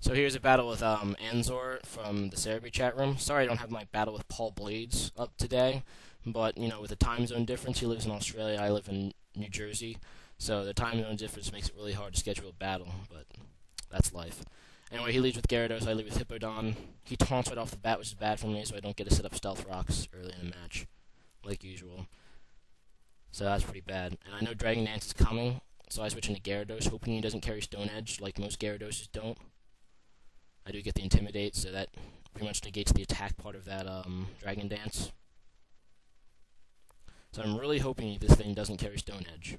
So here's a battle with Anzor from the Serebii chat room. Sorry I don't have my battle with Paulblades up today, but with the time zone difference, he lives in Australia, I live in New Jersey, so the time zone difference makes it really hard to schedule a battle, but that's life. Anyway, he leads with Gyarados, I lead with Hippowdon. He taunts right off the bat, which is bad for me, so I don't get to set up Stealth Rocks early in the match, like usual. So that's pretty bad. And I know Dragon Dance is coming, so I switch into Gyarados, hoping he doesn't carry Stone Edge like most Gyaradoses don't. I do get the Intimidate, so that pretty much negates the attack part of that Dragon Dance. So I'm really hoping this thing doesn't carry Stone Edge,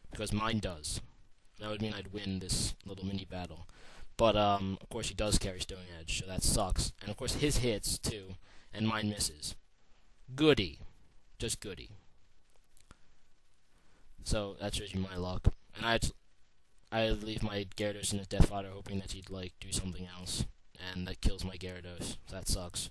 because mine does. That would mean I'd win this little mini battle. But of course he does carry Stone Edge, so that sucks. And of course his hits too, and mine misses. Goody, just goody. So that shows you my luck. And I leave my Gyarados in his Death Fodder hoping that he'd, do something else. And that kills my Gyarados. So that sucks.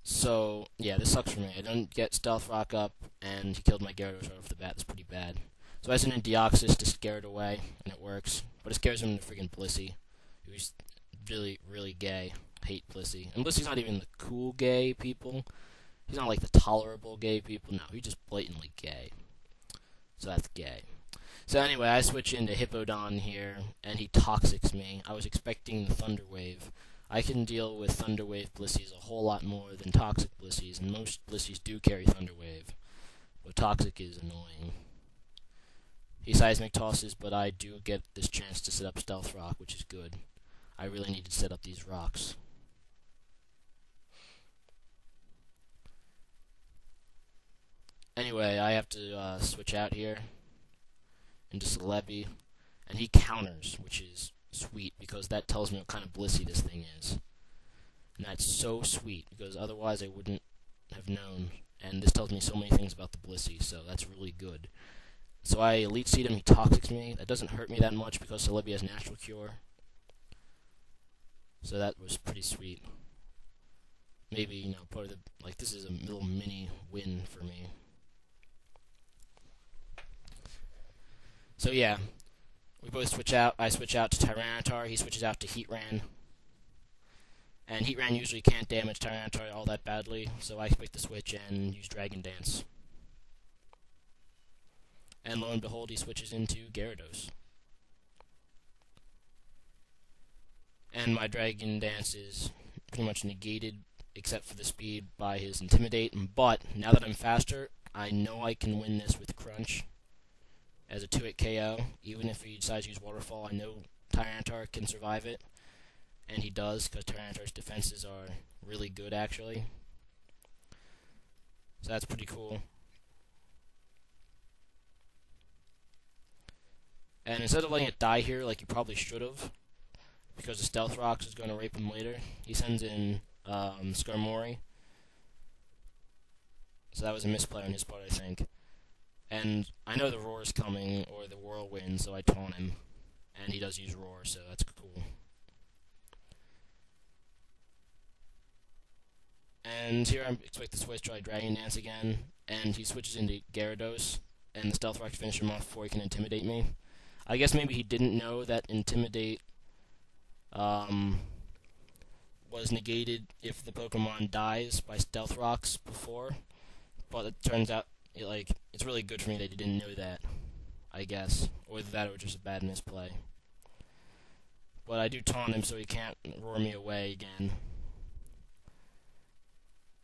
So, yeah, this sucks for me. I don't get Stealth Rock up, and he killed my Gyarados right off the bat. That's pretty bad. So I send in Deoxys to scare it away, and it works. But it scares him into freaking Blissey, who's really, really gay. Hate Blissey. And Blissey's not even the cool gay people. He's not like the tolerable gay people. No, he's just blatantly gay. So that's gay. So anyway, I switch into Hippowdon here, and he Toxics me. I was expecting the Thunder Wave. I can deal with Thunder Wave Blisseys a whole lot more than Toxic Blisseys, and most Blisseys do carry Thunder Wave. But Toxic is annoying. He Seismic tosses, but I do get this chance to set up Stealth Rock, which is good. I really need to set up these rocks. Anyway, I have to switch out here into Serebii, and he counters, which is sweet, because that tells me what kind of Blissey this thing is. And that's so sweet, because otherwise I wouldn't have known, and this tells me so many things about the Blissey, so that's really good. So I Elite Seed him, he Toxics me. That doesn't hurt me that much, because Serebii has Natural Cure. So that was pretty sweet. Maybe, part of the, this is a little mini win for me. So yeah, we both switch out. I switch out to Tyranitar, he switches out to Heatran. And Heatran usually can't damage Tyranitar all that badly, so I pick the switch and use Dragon Dance. And lo and behold, he switches into Gyarados. And my Dragon Dance is pretty much negated, except for the speed, by his Intimidate. But now that I'm faster, I know I can win this with Crunch as a 2-hit KO. Even if he decides to use Waterfall, I know Tyranitar can survive it. And he does, because Tyranitar's defenses are really good, actually. So that's pretty cool. And instead of letting it die here, like you probably should have, because the Stealth Rocks is going to rape him later, he sends in Skarmory. So that was a misplay on his part, I think. And I know the Roar is coming, or the Whirlwind, so I taunt him. And he does use Roar, so that's cool. And here I expect the switch to try Dragon Dance again, and he switches into Gyarados, and the Stealth Rock to finish him off before he can Intimidate me. I guess maybe he didn't know that Intimidate was negated if the Pokemon dies by Stealth Rocks before, but it turns out it's really good for me that he didn't know that, I guess, or that it was just a bad misplay. But I do taunt him so he can't roar me away again.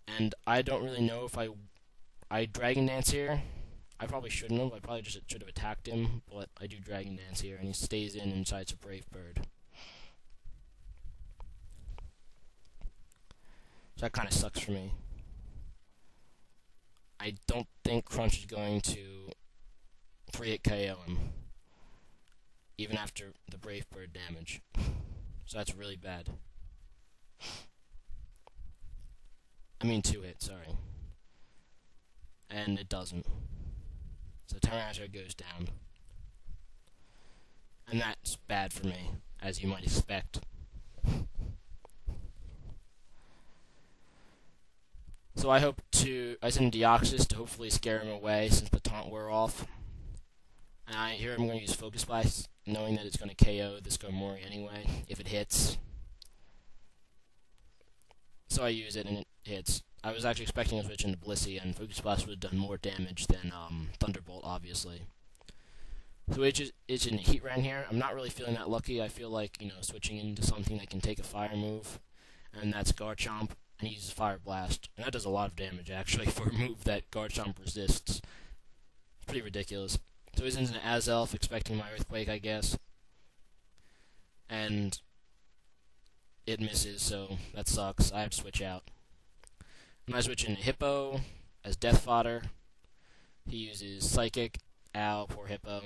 And I don't really know if I Dragon Dance here. I probably shouldn't have. I probably just should have attacked him, but I do Dragon Dance here, and he stays in and decides to Brave Bird. So that kind of sucks for me. I don't think Crunch is going to 3-hit KO him, even after the Brave Bird damage. So that's really bad. I mean 2-hit, sorry. And it doesn't. So Tyranitar goes down. And that's bad for me, as you might expect. So I send Deoxys to hopefully scare him away since the taunt wore off. And here I'm going to use Focus Blast, knowing that it's going to KO this Gormori anyway, if it hits. So I use it and it hits. I was actually expecting to switch into Blissey, and Focus Blast would have done more damage than Thunderbolt, obviously. So it's in Heatran here. I'm not really feeling that lucky. I feel like, switching into something that can take a fire move, and that's Garchomp, and he uses Fire Blast. And that does a lot of damage, actually, for a move that Garchomp resists. Pretty ridiculous. So he's into an Azelf, expecting my Earthquake, I guess. And it misses, so that sucks. I have to switch out. And I switch into Hippo as Death Fodder. He uses Psychic. Ow, poor Hippo.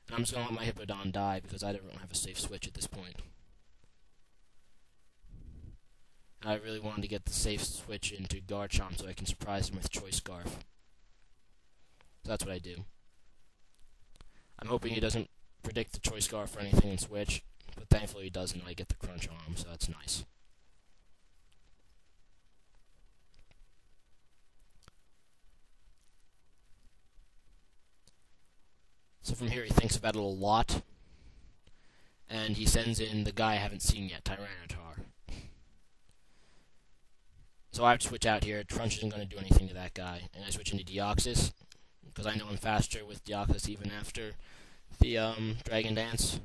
And I'm just going to let my Hippowdon die because I don't have a safe switch at this point. I really wanted to get the safe switch into Garchomp so I can surprise him with Choice Scarf. So that's what I do. I'm hoping he doesn't predict the Choice Scarf or anything and switch, but thankfully he doesn't. I get the Crunch on him, so that's nice. So from here he thinks about it a lot, and he sends in the guy I haven't seen yet, Tyranitar. So I have to switch out here. Trunch isn't going to do anything to that guy, and I switch into Deoxys, because I know I'm faster with Deoxys even after the Dragon Dance.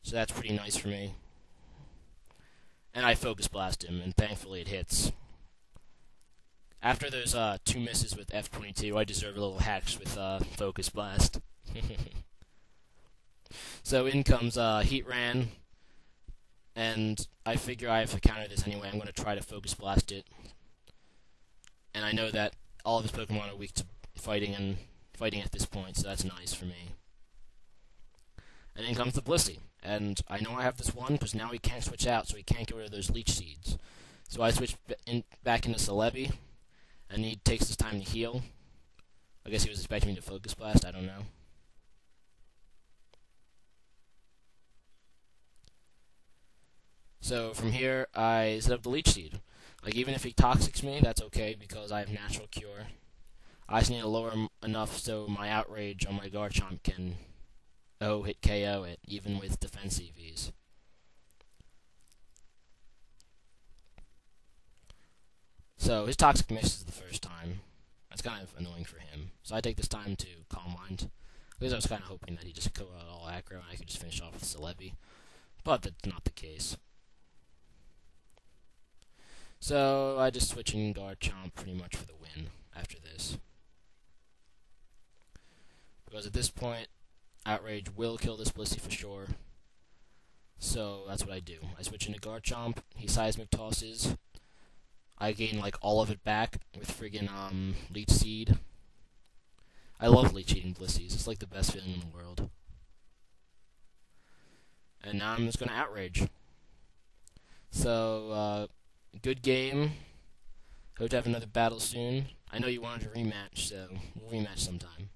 So that's pretty nice for me. And I Focus Blast him, and thankfully it hits. After those 2 misses with F22, I deserve a little hacks with Focus Blast. So in comes Heatran, and I figure I have to counter this anyway. I'm going to try to Focus Blast it. And I know that all of his Pokemon are weak to fighting at this point, so that's nice for me. And in comes the Blissey. And I know I have this one, because now he can't switch out, so he can't get rid of those Leech Seeds. So I switch back into Serebii, and he takes his time to heal. I guess he was expecting me to Focus Blast, I don't know. So from here, I set up the Leech Seed. Like, even if he Toxics me, that's okay, because I have Natural Cure. I just need to lower him enough so my Outrage on my Garchomp can hit KO it, even with defense EVs. So his Toxic misses the first time. That's kind of annoying for him. So I take this time to Calm Mind, because I was kind of hoping that he'd just go out all aggro and I could just finish off with Serebii. But that's not the case. So I just switch in Garchomp pretty much for the win after this. Because at this point, Outrage will kill this Blissey for sure. So that's what I do. I switch into Garchomp, he Seismic tosses. I gain like all of it back with friggin' Leech Seed. I love Leech eating Blisseys. It's like the best feeling in the world. And now I'm just gonna Outrage. So good game. Hope to have another battle soon. I know you wanted a rematch, so we'll rematch sometime.